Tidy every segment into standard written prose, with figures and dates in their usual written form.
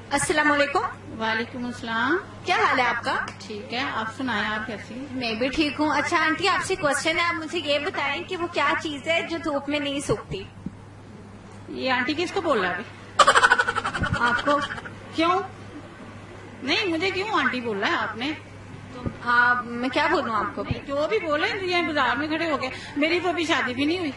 अस्सलाम वालेकुम। वालेकुम अस्सलाम। क्या हाल है आपका? ठीक है, आप सुनाएं, आप कैसी हैं? मैं भी ठीक हूँ। अच्छा आंटी, आपसे क्वेश्चन है, आप मुझे ये बताएं कि वो क्या चीज है जो धूप में नहीं सूखती? ये आंटी किसको बोल रहा है अभी? आपको। क्यों? नहीं, मुझे क्यों आंटी बोल रहा है आपने? मैं क्या बोलूँ आपको? नहीं, जो भी बोले, ये बाजार में खड़े हो गए। मेरी तो अभी शादी भी नहीं हुई,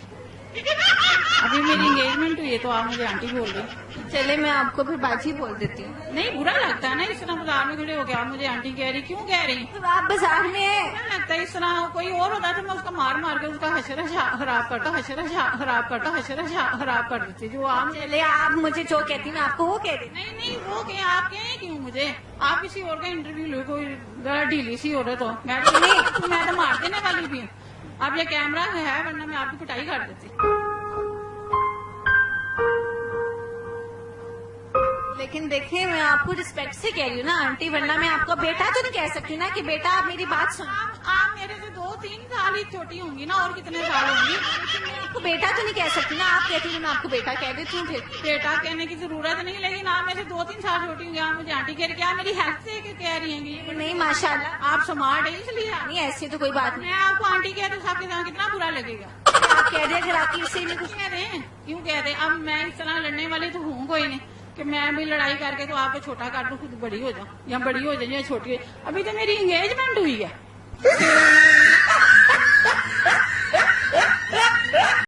अभी मेरी एंगेजमेंट हुई है, तो आप मुझे आंटी बोल रही। चले मैं आपको फिर बाजी बोल देती हूँ। नहीं, बुरा लगता है ना इस तरह बाजार में खड़े हो गए आप मुझे आंटी कह रही, क्यों कह रही? तो आप बाजार में है। क्या लगता है इस तरह? कोई और होता तो मैं उसका मार मार के उसका हशरा खराब करता, हशरा खराब करता, हशरा खराब कर देती। जो आप चले आप मुझे जो कहती मैं आपको वो कह रही। नहीं नहीं, वो क्या आप कहें क्यों मुझे? आप किसी और का इंटरव्यू लो, कोई जरा ढीली सी हो रहे तो मैं तो नहीं, मैं तो मार देने वाली भी हूँ। अब ये कैमरा है, वरना मैं आपकी पिटाई कर देती। लेकिन देखिए, मैं आपको रिस्पेक्ट से कह रही हूँ ना आंटी, वरना मैं आपको बेटा तो नहीं कह सकती ना कि बेटा आप मेरी बात सुनो। आप मेरे से 2-3 साल ही छोटी होंगी ना, और कितने साल होंगी? मैं आपको बेटा तो नहीं कह सकती ना, आप कहती हूँ मैं आपको बेटा कह देती हूँ। फिर बेटा कहने की जरूरत नहीं, लेकिन आप मेरे से 2-3 साल छोटी होंगी, आप मुझे आंटी कह रही। क्या मेरी हेल्थ से कह रही हैं? नहीं माशाल्लाह, आप स्मार्ट है इसलिए। नहीं ऐसी तो कोई बात नहीं। मैं आपको आंटी कह दूँ, सबके साथ कितना बुरा लगेगा? आप कह रहे अगर आपकी से नहीं कुछ कह रहे हैं, क्यों कह रहे? अब मैं इस तरह लड़ने वाली तो हूँ कोई नहीं कि मैं भी लड़ाई करके तो आपको छोटा कर दूं, खुद बड़ी हो जाऊं, या बड़ी हो जाऊं या छोटी हो। अभी तो मेरी एंगेजमेंट हुई है।